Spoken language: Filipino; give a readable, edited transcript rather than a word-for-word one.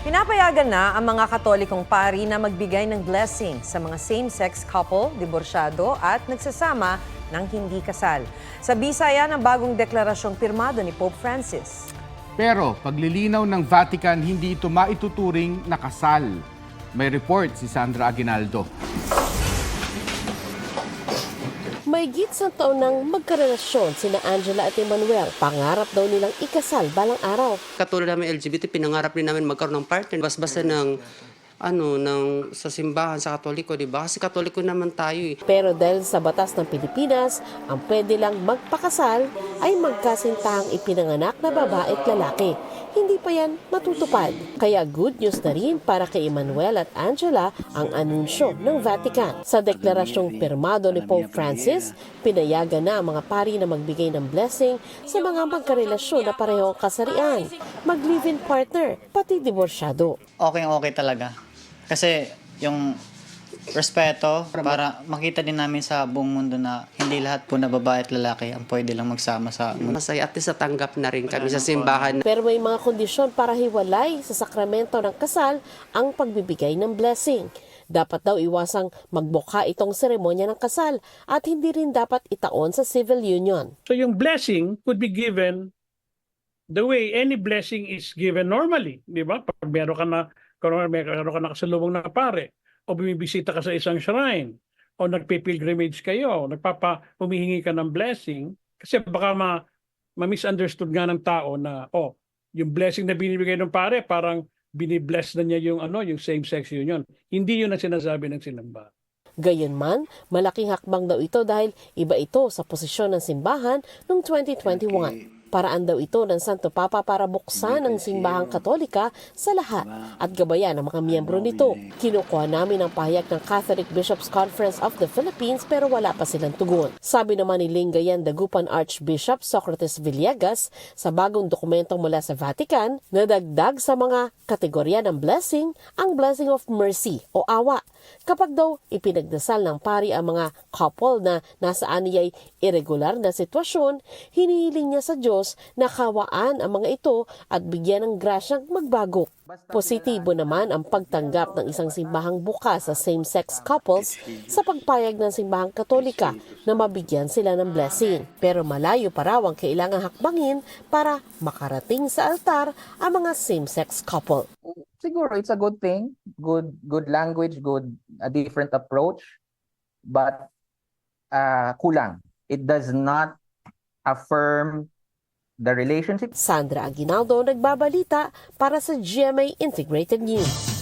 Pinapayagan na ang mga Katolikong pari na magbigay ng blessing sa mga same-sex couple, diborsyado at nagsasama ng hindi kasal. Sa Bisaya ng bagong deklarasyong pirmado ni Pope Francis. Pero paglilinaw ng Vatican, hindi ito maituturing na kasal. May report si Sandra Aguinaldo. Mahigit sa taon nang magkarelasyon sina Angela at Emmanuel. Pangarap daw nilang ikasal balang araw. Katulad namin LGBT, pinangarap rin namin magkaroon ng partner. Basta sa simbahan, sa Katoliko, di ba? Kasi Katoliko naman tayo eh. Pero dahil sa batas ng Pilipinas, ang pwede lang magpakasal ay magkasintahang ipinanganak na babae at lalaki. Hindi pa yan matutupad. Kaya good news na rin para kay Emmanuel at Angela ang anunsyo ng Vatican. Sa deklarasyong pirmado ni Pope Francis, pinayagan na ang mga pari na magbigay ng blessing sa mga magkarelasyon na parehong kasarian, mag-live-in partner, pati diborsyado. Okay talaga. Kasi yung respeto, para makita din namin sa buong mundo na hindi lahat po na babae at lalaki ang pwede lang magsama sa mundo. Masaya at least natanggap na rin kami sa simbahan. Pero may mga kondisyon para hiwalay sa sakramento ng kasal ang pagbibigay ng blessing. Dapat daw iwasang magbuka itong seremonya ng kasal at hindi rin dapat itaon sa civil union. So yung blessing could be given the way any blessing is given normally, di ba? Pag meron ka na kasalubong na pare, o bumibisita ka sa isang shrine, o nagpipilgrimage kayo, humihingi ka ng blessing, kasi baka ma-misunderstood nga ng tao na, yung blessing na binibigay ng pare, parang binibless na niya yung same-sex union. Hindi yun ang sinasabi ng sinamba. Gayunman, malaking hakbang daw ito dahil iba ito sa posisyon ng simbahan noong 2021. Paraan daw ito ng Santo Papa para buksan ang simbahang Katolika sa lahat at gabayan ang mga miyembro nito. Kinukuha namin ang pahayag ng Catholic Bishops' Conference of the Philippines pero wala pa silang tugon. Sabi naman ni Lingayen Dagupan Archbishop Socrates Villegas sa bagong dokumento mula sa Vatican, nadagdag sa mga kategorya ng blessing ang blessing of mercy o awa. Kapag daw ipinagdasal ng pari ang mga couple na nasa aniyay irregular na sitwasyon, hinihiling niya sa Diyos na kawaan ang mga ito at bigyan ng grasyang magbago. Positibo naman ang pagtanggap ng isang simbahang bukas sa same-sex couples sa pagpayag ng simbahang Katolika na mabigyan sila ng blessing. Pero malayo pa raw ang kailangang hakbangin para makarating sa altar ang mga same-sex couple. Siguro it's a good thing, good language, a different approach, but kulang. It does not affirm the relationship. Sandra Aguinaldo, nagbabalita para sa GMA Integrated News.